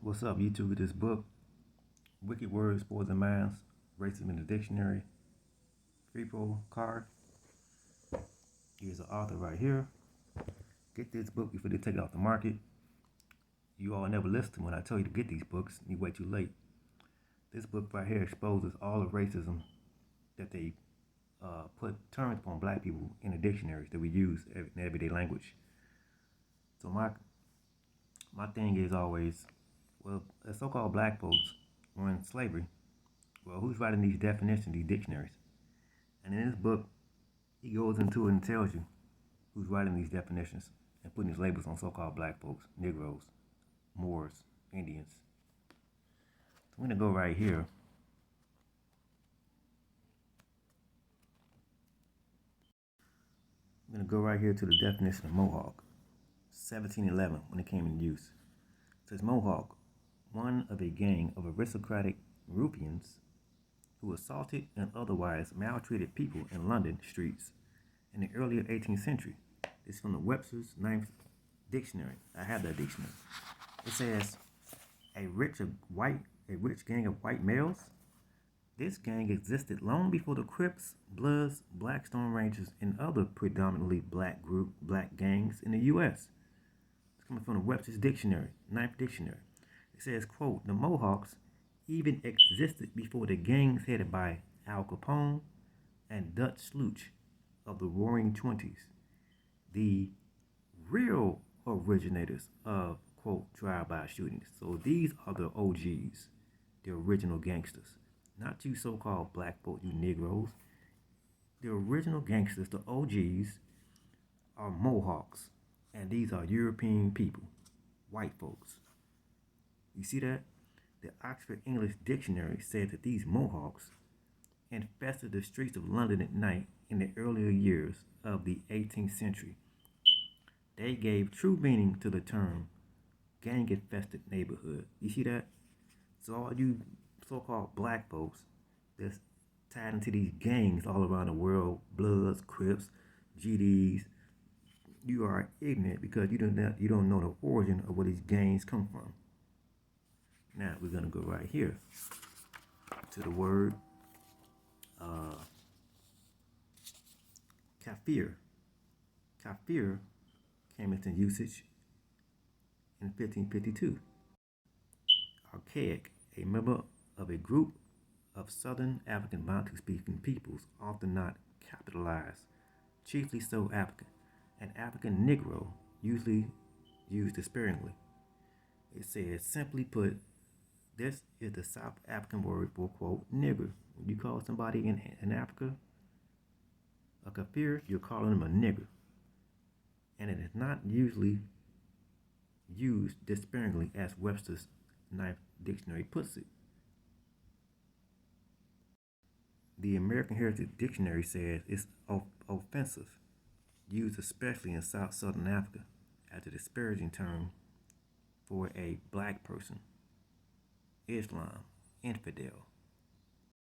What's up, YouTube? With this book, Wicked Words, Poison Minds, Racism in the Dictionary, Repo card. Here's the author right here. Get this book before they take it off the market. You all never listen when I tell you to get these books. You wait too late. This book right here exposes all the racism that they put terms upon black people in the dictionaries that we use in everyday language. So my thing is always, well, the so-called black folks were in slavery. Well, who's writing these definitions, these dictionaries? And in this book, he goes into it and tells you who's writing these definitions and putting these labels on so-called black folks, Negroes, Moors, Indians. So I'm going to go right here. I'm going to go right here to the definition of Mohawk, 1711, when it came into use. It says Mohawk, one of a gang of aristocratic ruffians who assaulted and otherwise maltreated people in London streets in the earlier 18th century. It's from the Webster's 9th Dictionary. I have that dictionary. It says a rich gang of white males. This gang existed long before the Crips, Bloods, Black Stone Rangers, and other predominantly black gangs in the U.S. It's coming from the Webster's Dictionary, 9th Dictionary. It says, quote, the Mohawks even existed before the gangs headed by Al Capone and Dutch Sluch of the Roaring Twenties, the real originators of, quote, drive-by shootings. So these are the OGs, the original gangsters. Not you so-called black folk, you Negroes. The original gangsters, the OGs, are Mohawks. And these are European people, white folks. You see that? The Oxford English Dictionary said that these Mohawks infested the streets of London at night in the earlier years of the 18th century. They gave true meaning to the term gang-infested neighborhood. You see that? So all you so-called black folks that's tied into these gangs all around the world, Bloods, Crips, GDs, you are ignorant because you don't know the origin of where these gangs come from. Now we're gonna go right here to the word kafir. Kafir came into usage in 1552. Archaic, a member of a group of Southern African Bantu-speaking peoples, often not capitalized, chiefly so African. An African Negro, usually used sparingly. It says, simply put, this is the South African word for, quote, nigger. When you call somebody in Africa a kafir, you're calling them a nigger. And it is not usually used despairingly as Webster's 9th Dictionary puts it. The American Heritage Dictionary says it's offensive, used especially in Southern Africa as a disparaging term for a black person. Islam, infidel.